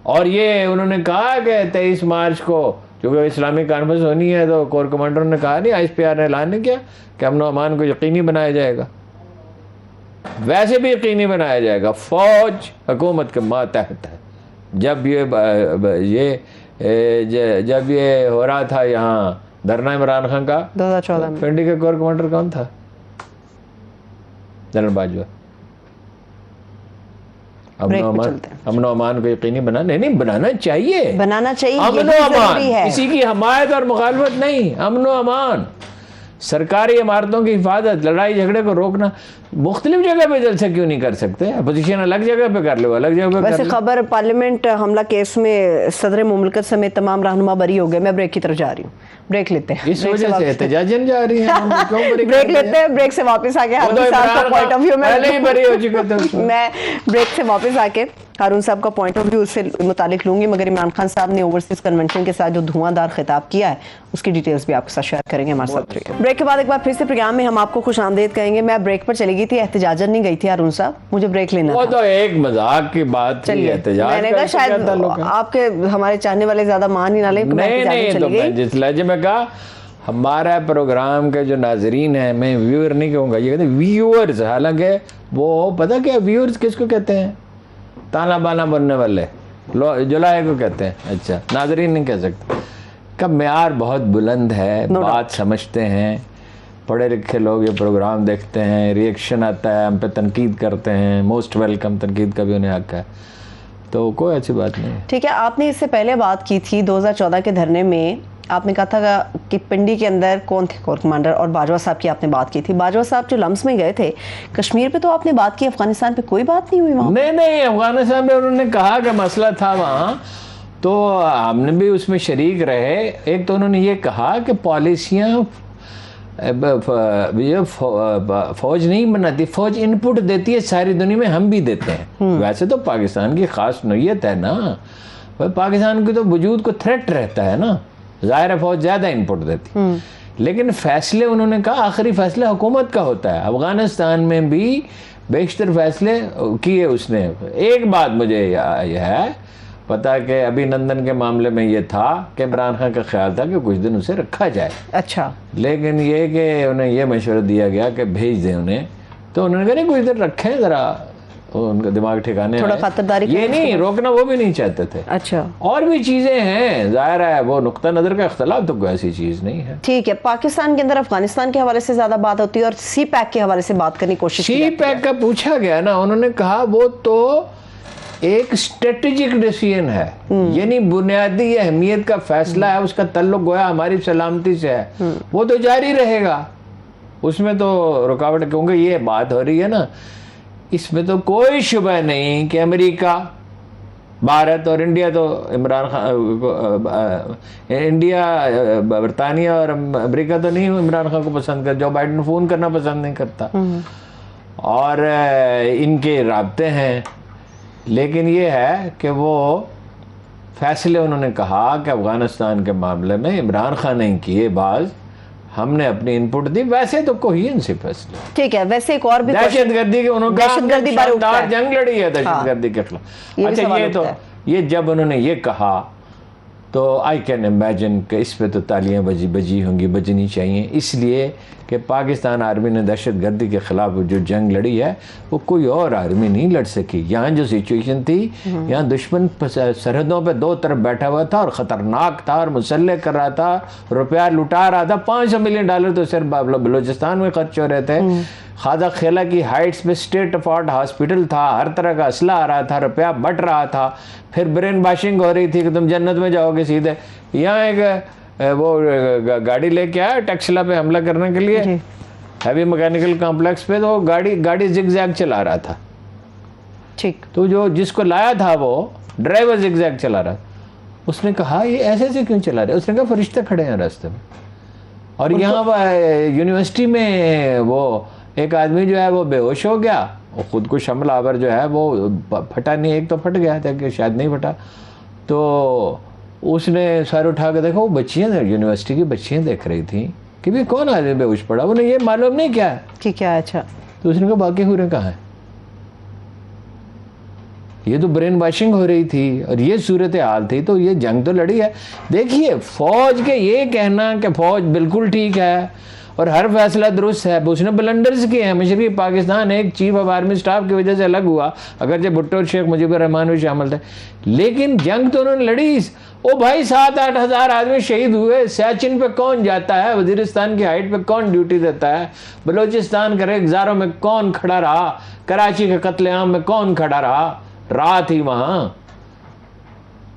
Speaker 1: اور یہ انہوں نے کہا کہ 23 مارچ کو کیونکہ اسلامی کانفرنس ہونی ہے, تو کور کمانڈر نے کہا نہیں, آئی ایس پی آر نے اعلان نہیں کیا کہ امن و امان کو یقینی بنایا جائے گا. ویسے بھی یقینی بنایا جائے گا فوج حکومت کے ماتحت ہے. جب یہ ہو رہا تھا یہاں دھرنا عمران خان کا
Speaker 2: 2014 میں
Speaker 1: پنڈی کا کور کمانڈر کون تھا؟ جنرل باجوہ. امن و امان کو یقینی نہیں بنانا چاہیے,
Speaker 2: بنانا چاہیے,
Speaker 1: امن و امان, کسی کی حمایت اور مخالفت نہیں, امن و امان, سرکاری عمارتوں کی حفاظت, لڑائی جھگڑے کو روکنا. مختلف جگہ پہ جلسے کیوں نہیں کر سکتے؟ اپوزیشن الگ جگہ پہ کر لو, الگ جگہ پہ.
Speaker 2: ویسے خبر پارلیمنٹ حملہ کیس میں صدر مملکت سمیت تمام رہنما بری ہو گئے. میں بریک کی طرف جا رہی ہوں, بریک لیتے ہیں.
Speaker 1: اس وجہ سے احتجاجن جا رہی ہیں.
Speaker 2: بریک لیتے ہیں, بریک سے واپس آ کے ہارون صاحب کا پوائنٹ آف ویو
Speaker 1: پہلے ہی بری ہو چکے تھے.
Speaker 2: میں بریک سے واپس آ کے ہارون صاحب کا پوائنٹ آف ویو سے متعلق لوں گی, مگر عمران خان صاحب نے اوورسیز کنونشن کے ساتھ جو دھواں دار خطاب کیا ہے اس کی ڈیٹیلز بھی آپ کے ساتھ شیئر کریں گے ہمارے ساتھ. بریک کے بعد ایک بار پھر سے پروگرام میں ہم آپ کو خوش آمدید کہیں گے. میں بریک پر چلی گئی تھی, احتجاجن نہیں گئی تھی ہارون صاحب, مجھے بریک لینا
Speaker 1: وہ
Speaker 2: تھا.
Speaker 1: تو ایک مذاق کی بات تھی. احتجاج
Speaker 2: میں نے کہا شاید آپ کے ہمارے چاہنے والے زیادہ مان ہی نہ لیں.
Speaker 1: نہیں, تو میں جس لہجے میں کہا ہمارا پروگرام کے جو ناظرین ہیں, میں ویور نہیں کہوں گا, یہ کہتے ہیں ویورز, حالانکہ وہ پتہ کیا ویورز کس کو کہتے ہیں؟ تانا بانا بننے والے جلائے کو کہتے ہیں. اچھا, ناظرین نہیں کہہ سکتے. کا معیار بہت بلند ہے, بات سمجھتے ہیں, پڑھے لکھے لوگ یہ پروگرام دیکھتے ہیں, ری ایکشن آتا ہے, ہم پہ تنقید کرتے ہیں, موسٹ ویلکم, تنقید کا بھی انہیں حق ہے, تو کوئی ایسی بات نہیں ہے.
Speaker 2: ٹھیک ہے. آپ نے اس سے پہلے بات کی تھی 2014 کے دھرنے میں, آپ نے کہا تھا کہ پنڈی کے اندر کون تھے کور کمانڈر, اور باجوہ صاحب کی آپ نے بات کی تھی. باجوہ صاحب جو لمس میں گئے تھے کشمیر پہ تو آپ نے بات کی, افغانستان پہ کوئی بات نہیں ہوئی وہاں؟
Speaker 1: نہیں, افغانستان میں انہوں نے کہا کہ مسئلہ تھا وہاں, تو ہم نے بھی اس میں شریک رہے. ایک تو انہوں نے یہ کہا کہ پالیسیاں فوج نہیں بناتی, فوج ان پٹ دیتی ہے ساری دنیا میں, ہم بھی دیتے ہیں. ویسے تو پاکستان کی خاص نوعیت ہے نا, پاکستان کی تو وجود کو تھریٹ رہتا ہے نا, ظاہر ہے فوج زیادہ ان پٹ دیتی. لیکن فیصلے انہوں نے کہا آخری فیصلہ حکومت کا ہوتا ہے. افغانستان میں بھی بیشتر فیصلے کیے اس نے. ایک بات مجھے یہ ہے پتا کہ ابھی نندن کے معاملے میں یہ تھا کہ عمران خان کا خیال تھا کہ کچھ دن اسے رکھا جائے.
Speaker 2: اچھا,
Speaker 1: لیکن یہ کہ انہیں یہ مشورہ دیا گیا کہ بھیج دیں انہیں, تو انہوں نے کہا نہیں کچھ دن رکھیں ذرا, ان کا دماغ ٹھکانے
Speaker 2: تھوڑا خاطرداری,
Speaker 1: یہ نہیں روکنا, وہ بھی نہیں چاہتے تھے.
Speaker 2: اچھا,
Speaker 1: اور بھی چیزیں ہیں, ظاہر ہے وہ نقطہ نظر کا اختلاف, تو کوئی ایسی چیز نہیں ہے.
Speaker 2: ٹھیک ہے. پاکستان کے اندر افغانستان کے حوالے سے زیادہ بات ہوتی ہے اور سی پیک کے حوالے سے بات کرنے کی کوشش کی.
Speaker 1: سی پیک کا پوچھا گیا نا, انہوں نے کہا وہ تو ایک اسٹریٹجک ڈیسیژن ہے, یعنی بنیادی اہمیت کا فیصلہ ہے, اس کا تعلق گویا ہماری سلامتی سے ہے, وہ تو جاری رہے گا, اس میں تو رکاوٹ, کیونکہ یہ بات ہو رہی ہے نا, اس میں تو کوئی شبہ نہیں کہ امریکہ, بھارت اور انڈیا, تو عمران خان, انڈیا, برطانیہ اور امریکہ تو نہیں عمران خان کو پسند کرتا, جو بائیڈن فون کرنا پسند نہیں کرتا, اور ان کے رابطے ہیں. لیکن یہ ہے کہ وہ فیصلے انہوں نے کہا کہ افغانستان کے معاملے میں عمران خان نے کیے بعض, ہم نے اپنی ان پٹ دی, ویسے تو کوہین سے فیصلے.
Speaker 2: ٹھیک ہے. ویسے ایک اور بھی
Speaker 1: دہشت گردی کے انہوں نے شاندار جنگ لڑی ہے دہشت گردی کے خلاف. اچھا, یہ تو یہ جب انہوں نے یہ کہا تو آئی کین امیجن کہ اس پہ تو تالیاں بجی ہوں گی, بجنی چاہیے, اس لیے کہ پاکستان آرمی نے دہشت گردی کے خلاف جو جنگ لڑی ہے وہ کوئی اور آرمی نہیں لڑ سکی. یہاں جو سچویشن تھی, یہاں دشمن سرحدوں پہ دو طرف بیٹھا ہوا تھا اور خطرناک تھا اور مسلح کر رہا تھا, روپیہ لٹا رہا تھا. $500 ملین تو صرف بلوچستان میں خرچ ہو رہے تھے. خواجہ خیلہ کی ہائٹس پہ اسٹیٹ آف آرٹ ہاسپٹل تھا, ہر طرح کا اسلحہ آ رہا تھا, روپیہ بٹ رہا تھا. پھر برین باشنگ ہو رہی تھی کہ تم جنت میں جاؤ گے سیدھے. یہاں ایک وہ گاڑی لے کے آیا ٹیکسلا پہ حملہ کرنے کے لیے, ہیوی میکینیکل کمپلیکس پہ, تو گاڑی زگ زیگ چلا رہا تھا.
Speaker 2: ٹھیک, تو
Speaker 1: جو جس کو لایا تھا وہ ڈرائیور زگ زیگ چلا رہا. اس نے کہا یہ ایسے کیوں چلا رہے؟ اس نے کہا فرشتے کھڑے ہیں راستے میں. اور یہاں یونیورسٹی میں وہ ایک آدمی جو ہے وہ بے ہوش ہو گیا, وہ خود کو حملہ آور جو ہے وہ پھٹا نہیں, ایک تو پھٹ گیا تھا کہ شاید نہیں پھٹا, تو اس نے سر اٹھا کے دیکھا, وہ بچیاں یونیورسٹی کی بچیاں دیکھ رہی تھیں کہ بھی کون آدمی بے ہوش پڑا, انہیں یہ معلوم نہیں کیا
Speaker 2: کہ کیا. اچھا,
Speaker 1: تو اس نے کہا باقی ہورے کہاں ہیں, یہ تو برین واشنگ ہو رہی تھی اور یہ صورتحال تھی, تو یہ جنگ تو لڑی ہے. دیکھیے فوج کے یہ کہنا کہ فوج بالکل ٹھیک ہے اور ہر فیصلہ درست ہے. اس نے بلنڈرز کیے ہیں. مشرقی پاکستان ایک چیف آف آرمی اسٹاف کی وجہ سے الگ ہوا, اگرچہ بھٹو اور شیخ مجیب الرحمان بھی شامل تھے, لیکن جنگ تو انہوں نے لڑی. او بھائی 7-8 ہزار آدمی شہید ہوئے. سیاچن پہ کون جاتا ہے؟ وزیرستان کی ہائٹ پہ کون ڈیوٹی دیتا ہے؟ بلوچستان کے ریگزاروں میں کون کھڑا رہا؟ کراچی کے قتل عام میں کون کھڑا رہا؟ رات ہی وہاں.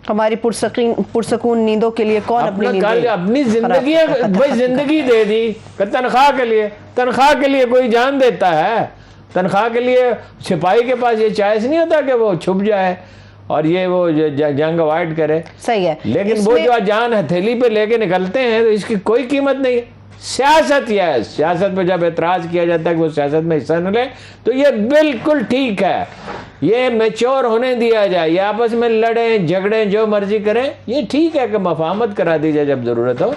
Speaker 2: ہماری پرسکون نیندوں کے لیے کون
Speaker 1: اپنی زندگی بھائی زندگی دے دی کہ تنخواہ کے لیے کوئی جان دیتا ہے. تنخواہ کے لیے سپاہی کے پاس یہ چوائس نہیں ہوتا کہ وہ چھپ جائے اور یہ وہ جنگ اوائڈ کرے.
Speaker 2: صحیح ہے.
Speaker 1: لیکن وہ جو جان ہتھیلی پہ لے کے نکلتے ہیں تو اس کی کوئی قیمت نہیں ہے. سیاست یہ ہے, سیاست پہ جب اعتراض کیا جاتا ہے کہ وہ سیاست میں حصہ نہ لے تو یہ بالکل ٹھیک ہے. یہ میچور ہونے دیا جائے, یہ آپس میں لڑیں جھگڑیں جو مرضی کریں, یہ ٹھیک ہے کہ مفاہمت کرا دی جائے جب ضرورت ہو,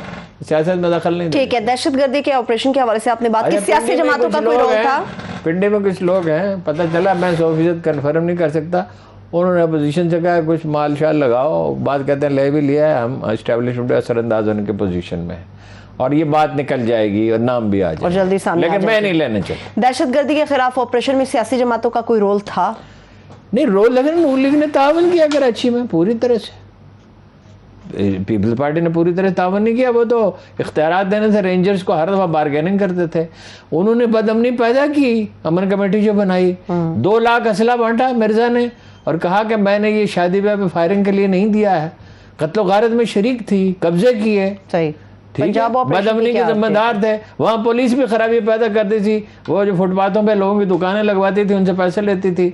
Speaker 1: سیاست میں دخل نہیں.
Speaker 2: ٹھیک ہے. دہشت گردی کے آپریشن کے حوالے سے آپ نے بات کی, سیاسی جماعتوں کا کوئی رول تھا؟
Speaker 1: پنڈی میں کچھ لوگ ہیں, پتہ چلا, میں 100% کنفرم نہیں کر سکتا, انہوں نے اپوزیشن سے کہا کچھ مال شال لگاؤ, بات کہتے ہیں لے بھی لیا ہے, ہم اسٹیبلشمنٹ اثر انداز ہونے کی پوزیشن میں اور یہ بات نکل جائے گی اور نام بھی آ جائے
Speaker 2: اور جلدی سامنے,
Speaker 1: لیکن میں نہیں لینا چاہتا.
Speaker 2: دہشت گردی کے خلاف آپریشن میں سیاسی جماعتوں کا کوئی رول تھا؟
Speaker 1: نہیں رول, لیکن نون لیگ نے تعاون کیا کراچی میں پوری طرح سے. پیپلز پارٹی نے پوری طرح تعاون نہیں کیا, وہ تو اختیارات دینے سے رینجرز کو ہر دفعہ بارگیننگ کرتے تھے. انہوں نے بدامنی پیدا کی, امن کمیٹی جو بنائی, 2 لاکھ اسلحہ بانٹا مرزا نے اور کہا کہ میں نے یہ شادی بیاہ پہ فائرنگ کے لیے نہیں دیا ہے, قتل و غارت میں شریک تھی, قبضے کیے.
Speaker 2: صحیح.
Speaker 1: ٹھیک ہے, بدامنی کے ذمہ دار تھے. وہاں پولیس بھی خرابی پیدا کرتی تھی, وہ جو فٹ پاتھوں پہ لوگوں کی دکانیں لگواتی تھی ان سے پیسے لیتی تھی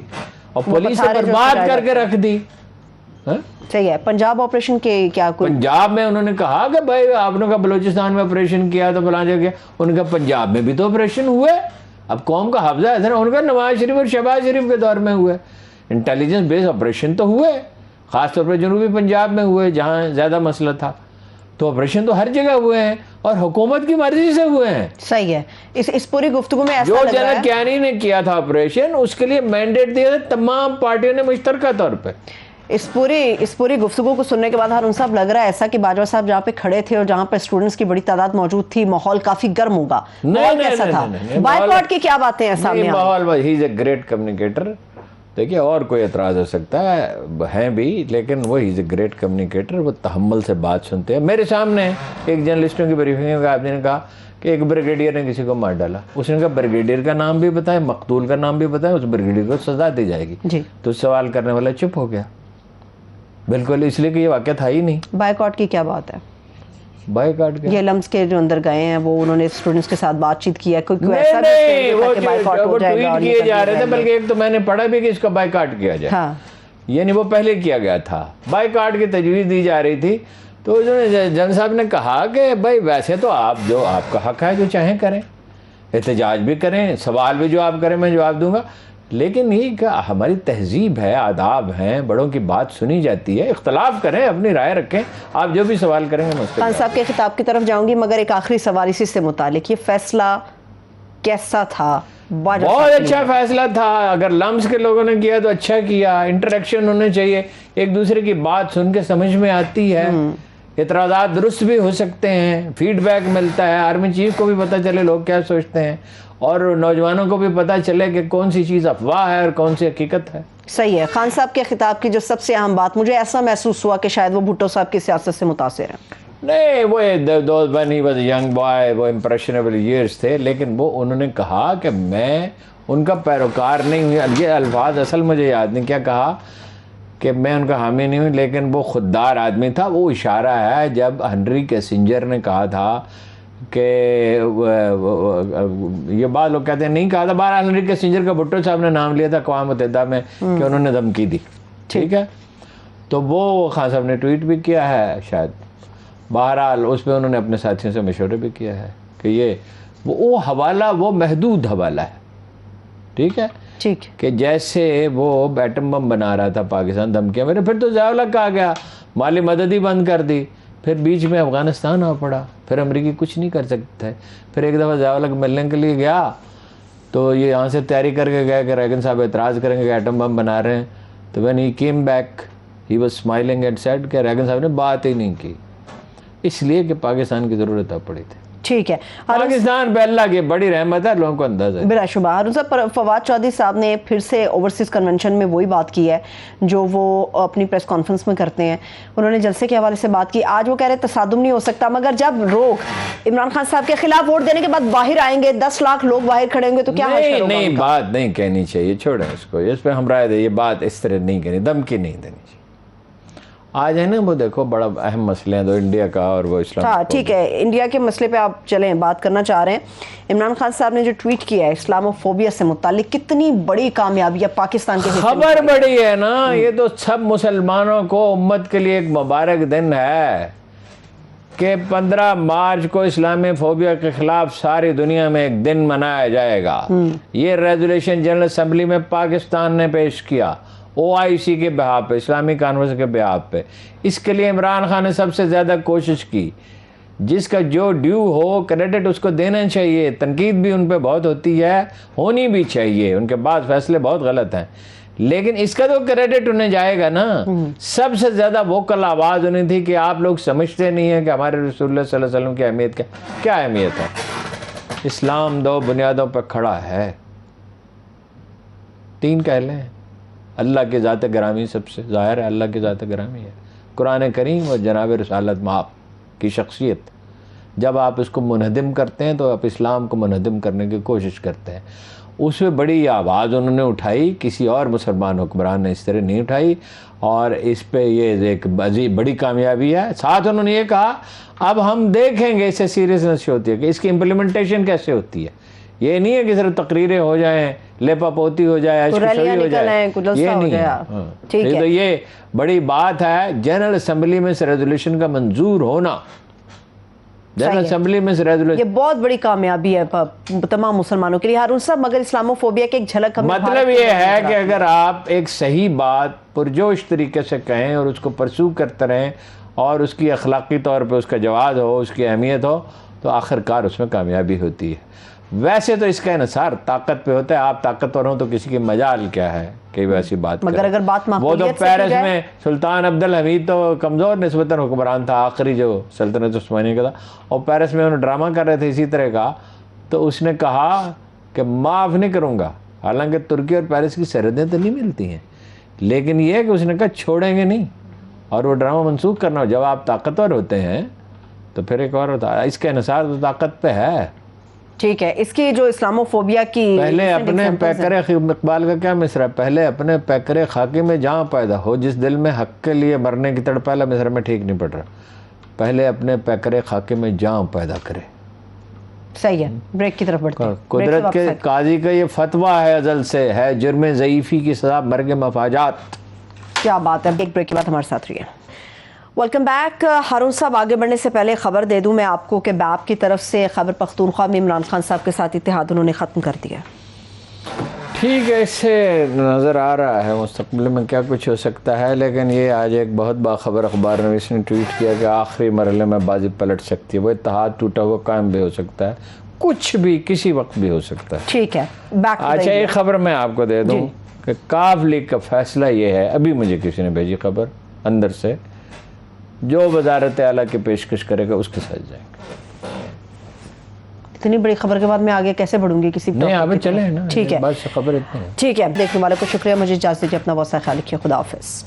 Speaker 1: اور پولیس سے برباد کر کے رکھ دی.
Speaker 2: صحیح ہے. پنجاب آپریشن کے کیا کوئی؟ پنجاب
Speaker 1: میں انہوں نے کہا کہ بھائی آپ نے کہا بلوچستان میں آپریشن کیا تو فلاں جگہ, ان کا پنجاب میں بھی تو آپریشن ہوئے, اب قوم کا حفظہ ہے, ان کا نواز شریف اور شہباز شریف کے دور میں ہوئے. انٹیلیجنس بیس آپریشن تو ہوئے, خاص طور پر جنوبی پنجاب میں ہوئے جہاں زیادہ مسئلہ تھا. تو آپریشن تو ہر جگہ ہوئے ہیں اور حکومت کی مرضی سے ہوئے ہیں.
Speaker 2: صحیح ہے. اس پوری گفتگو میں
Speaker 1: جو جنرل کیانی نے کیا تھا آپریشن, اس کے لیے مینڈیٹ دیا تھا تمام پارٹیوں نے مشترکہ طور پہ.
Speaker 2: اس پوری گفتگو کو سننے کے بعد ہارون صاحب لگ رہا ہے ایسا کہ باجوہ صاحب جہاں پہ کھڑے تھے اور جہاں پہ اسٹوڈنٹس کی بڑی تعداد موجود تھی, ماحول کافی گرم ہوگا. ماحول کیسا تھا؟ بائیکاٹ کی کیا باتیں ہیں سامنے؟
Speaker 1: ماحول, ہی از اے گریٹ کمیونیکیٹر. دیکھیے اور کوئی اعتراض ہو سکتا ہے بھی, لیکن وہ ہی از اے گریٹ کمیونیکیٹر. وہ تحمل سے بات سنتے ہیں. میرے سامنے ایک جرنلسٹوں کی بریفنگ میں آدمی نے کہا کہ ایک بریگیڈیئر نے کسی کو مار ڈالا. اس نے کہا بریگیڈیئر کا نام بھی بتائیں, مقتول کا نام بھی بتائیں, اس بریگیڈیئر کو سزا دی جائے گی. تو سوال کرنے والا چپ ہو گیا بالکل, اس لیے کہ یہ واقعہ تھا ہی نہیں.
Speaker 2: بائیکاٹ کی کیا بات ہے؟
Speaker 1: بائیکاٹ کے
Speaker 2: یہ لمس کے جو اندر گئے ہیں وہ انہوں نے اسٹوڈنٹس کے ساتھ بات چیت کی ہے, کوئی ایسا
Speaker 1: نہیں, وہ ٹویٹ کیے جا رہے تھے, بلکہ ایک تو میں نے پڑھا بھی کہ اس کا بائیکاٹ کیا جائے, یعنی وہ پہلے کیا گیا تھا, بائیکاٹ کی تجویز دی جا رہی تھی. تو جن صاحب نے کہا کہ بھائی ویسے تو آپ کا حق ہے, جو چاہیں کریں, احتجاج بھی کریں, سوال بھی جو آپ کریں میں جواب دوں گا, لیکن یہ کہ ہماری تہذیب ہے, آداب ہیں, بڑوں کی بات سنی جاتی ہے, اختلاف کریں, اپنی رائے رکھیں, آپ جو بھی سوال کریں گے.
Speaker 2: خان صاحب کے خطاب کی طرف جاؤں گی, مگر ایک آخری سوال اسی سے متعلق, یہ فیصلہ کیسا تھا؟
Speaker 1: بہت اچھا فیصلہ تھا. اگر لمس کے لوگوں نے کیا تو اچھا کیا, انٹریکشن ہونے چاہیے, ایک دوسرے کی بات سن کے سمجھ میں آتی ہے, اعتراضات درست بھی ہو سکتے ہیں, فیڈ بیک ملتا ہے, آرمی چیف کو بھی پتہ چلے لوگ کیا سوچتے ہیں, اور نوجوانوں کو بھی پتہ چلے کہ کون سی چیز افواہ ہے اور کون سی حقیقت ہے.
Speaker 2: صحیح ہے. خان صاحب کے خطاب کی جو سب سے اہم بات, مجھے ایسا محسوس ہوا کہ شاید وہ بھٹو صاحب کی سیاست سے متاثر ہیں.
Speaker 1: نہیں, وہ when he was a young boy, وہ impressionable years تھے, لیکن وہ انہوں نے کہا کہ میں ان کا پیروکار نہیں ہوں. یہ الفاظ اصل مجھے یاد نہیں کیا کہا, کہ میں ان کا حامی نہیں ہوں, لیکن وہ خوددار آدمی تھا. وہ اشارہ ہے جب ہنری کیسنجر نے کہا تھا کہ یہ بات لوگ کہتے ہیں نہیں کہا تھا, بہرحال ہنری کیسنجر کا بھٹو صاحب نے نام لیا تھا اقوام متحدہ میں کہ انہوں نے دھمکی دی. ٹھیک ہے, تو وہ خان صاحب نے ٹویٹ بھی کیا ہے شاید, بہرحال اس پہ انہوں نے اپنے ساتھیوں سے مشورے بھی کیا ہے کہ یہ وہ حوالہ, وہ محدود حوالہ ہے. ٹھیک ہے,
Speaker 2: ٹھیک,
Speaker 1: کہ جیسے وہ ایٹم بم بنا رہا تھا پاکستان دھمکیاں میرے, پھر تو ضیاء الحق آ گیا, مالی مدد ہی بند کر دی, پھر بیچ میں افغانستان آ پڑا, پھر امریکی کچھ نہیں کر سکتے. پھر ایک دفعہ ضیاء الحق ملنے کے لیے گیا تو یہ یہاں سے تیاری کر کے گیا کہ ریگن صاحب اعتراض کریں گے کہ ایٹم بم بنا رہے ہیں. تو when he came back he was smiling and said کہ ریگن صاحب نے بات ہی نہیں کی, اس لیے کہ پاکستان کی ضرورت آ پڑی تھی.
Speaker 2: ٹھیک ہے.
Speaker 1: پاکستان پہ اللہ کی بڑی رحمت ہے, لوگوں کو اندازہ ہے.
Speaker 2: بلا شبہ. ہارون صاحب, فواد چودھری صاحب نے پھر سے اوورسیز کنونشن میں وہی بات کی ہے جو وہ اپنی پریس کانفرنس میں کرتے ہیں. انہوں نے جلسے کے حوالے سے بات کی. آج وہ کہہ رہے تصادم نہیں ہو سکتا, مگر جب لوگ عمران خان صاحب کے خلاف ووٹ دینے کے بعد باہر آئیں گے, 10 لاکھ لوگ باہر کھڑے ہوں گے, تو کیا حشر ہوگا؟
Speaker 1: نہیں, بات نہیں کہنی چاہیے, چھوڑیں اس کو, اس پہ ہم رائے دیں. یہ بات اس طرح نہیں کرنی, دھمکی نہیں دینی چاہیے. آج ہے نا وہ دیکھو بڑا اہم مسئلہ ہے تو انڈیا کا اور وہ اسلام.
Speaker 2: ہاں ٹھیک ہے, انڈیا کے مسئلے پہ آپ چلیں بات کرنا چاہ رہے ہیں. عمران خان صاحب نے جو ٹویٹ کیا ہے اسلاموفوبیا سے متعلق, کتنی بڑی کامیابی ہے پاکستان کے.
Speaker 1: خبر بڑی ہے نا, یہ تو سب مسلمانوں کو, امت کے لیے ایک مبارک دن ہے کہ 15 مارچ کو اسلامی فوبیا کے خلاف ساری دنیا میں ایک دن منایا جائے گا. یہ ریزولیشن جنرل اسمبلی میں پاکستان نے پیش کیا, OIC کے بہاف پہ, اسلامی کانفرنس کے بہاف پہ. اس کے لیے عمران خان نے سب سے زیادہ کوشش کی. جس کا جو ڈیو ہو کریڈٹ اس کو دینا چاہیے. تنقید بھی ان پہ بہت ہوتی ہے, ہونی بھی چاہیے, ان کے بعد فیصلے بہت غلط ہیں, لیکن اس کا تو کریڈٹ انہیں جائے گا نا. سب سے زیادہ ووکل آواز انہیں تھی کہ آپ لوگ سمجھتے نہیں ہیں کہ ہمارے رسول اللہ صلی اللہ علیہ وسلم کی اہمیت کیا اہمیت ہے. اسلام 2 بنیادوں پہ کھڑا ہے, 3 کہہ لیں. اللہ کی ذات گرامی سب سے ظاہر ہے, اللہ کی ذات گرامی ہے, قرآن کریم اور جناب رسالت مآب کی شخصیت. جب آپ اس کو منہدم کرتے ہیں تو آپ اسلام کو منہدم کرنے کی کوشش کرتے ہیں. اس میں بڑی آواز انہوں نے اٹھائی, کسی اور مسلمان حکمران نے اس طرح نہیں اٹھائی, اور اس پہ یہ ایک بڑی کامیابی ہے. ساتھ انہوں نے یہ کہا اب ہم دیکھیں گے اس سے سیریسنس ہوتی ہے کہ اس کی امپلیمنٹیشن کیسے ہوتی ہے. یہ نہیں ہے کہ صرف تقریریں ہو جائیں, لیپا پوتی ہو جائے, اشکشوی ہو جائے, یہ نہیں ہے. تو یہ بڑی بات ہے. جنرل اسمبلی میں سے ریزولوشن کا منظور ہونا, جنرل اسمبلی میں سے ریزولوشن,
Speaker 2: یہ بہت بڑی کامیابی ہے تمام مسلمانوں کے لیے. ہارون صاحب, مگر اسلاموفوبیا کی ایک جھلک ہمیں,
Speaker 1: مطلب یہ ہے کہ اگر آپ ایک صحیح بات پرجوش طریقے سے کہیں اور اس کو پرسو کرتے رہیں اور اس کی اخلاقی طور پہ اس کا جواز ہو, اس کی اہمیت ہو, تو آخر کار اس میں کامیابی ہوتی ہے. ویسے تو اس کا انحصار طاقت پہ ہوتا ہے. آپ طاقتور ہوں تو کسی کی مجال کیا ہے کہ ویسی بات
Speaker 2: مگر اگر بات
Speaker 1: وہ تو پیرس میں سلطان عبدالحمید تو کمزور نسبتاً حکمران تھا, آخری جو سلطنت عثمانیہ کا تھا, اور پیرس میں انہوں ڈرامہ کر رہے تھے اسی طرح کا, تو اس نے کہا کہ معاف نہیں کروں گا. حالانکہ ترکی اور پیرس کی سرحدیں تو نہیں ملتی ہیں, لیکن یہ ہے کہ اس نے کہا چھوڑیں گے نہیں, اور وہ ڈرامہ منسوخ کرنا ہو. جب آپ طاقتور ہوتے ہیں تو پھر ایک اور ہوتا ہے, اس کا انحصار تو طاقت پہ ہے.
Speaker 2: ٹھیک ہے, اس کی جو اسلاموفوبیا کی,
Speaker 1: پہلے اپنے پیکرے, اقبال کا کیا مصرع, پہلے اپنے پیکرے خاکی میں جہاں پیدا ہو, جس دل میں حق کے لیے مرنے کی تڑپ. پہلا مصرع میں ٹھیک نہیں پڑ رہا, پہلے اپنے پیکرے خاکی میں جہاں پیدا کرے.
Speaker 2: صحیح ہے, بریک کی طرف بڑھتے ہیں.
Speaker 1: قدرت کے قاضی کا یہ فتویٰ ہے ازل سے, ہے جرم ضعیفی کی سزا مرگ مفاجات.
Speaker 2: کیا بات ہے. ایک بریک کے بعد ہمارے ساتھ رہیے. Welcome back. ہارون صاحب, آگے بڑھنے سے پہلے خبر دے دوں میں آپ کو کہ BAP کی طرف سے خیبر پختونخوا میں عمران خان صاحب کے ساتھ اتحاد انہوں نے ختم کر دیا.
Speaker 1: ٹھیک ہے, اس سے نظر آ رہا ہے مستقبل میں کیا کچھ ہو سکتا ہے, لیکن یہ آج ایک بہت باخبر اخبار نویس نے ٹویٹ کیا کہ آخری مرحلے میں بازی پلٹ سکتی ہے. وہ اتحاد ٹوٹا ہوا قائم بھی ہو سکتا ہے, کچھ بھی کسی وقت بھی ہو سکتا ہے.
Speaker 2: ٹھیک ہے,
Speaker 1: اچھا ایک خبر میں آپ کو دے دوں کہ کاف لیگ کا فیصلہ یہ ہے, ابھی مجھے کسی نے بھیجی خبر اندر سے, جو وزارت اعلیٰ کی پیشکش کرے گا اس کے ساتھ جائیں گے.
Speaker 2: اتنی بڑی خبر کے بعد میں آگے کیسے بڑھوں گی کسی
Speaker 1: نہیں, آپ چلیں نا,
Speaker 2: ٹھیک ہے,
Speaker 1: بس خبر اتنی ہے.
Speaker 2: ٹھیک ہے, دیکھنے والے کو شکریہ. مجھے اجازت دیجیے, اپنا بہت سا خیال رکھیے. خدا حافظ.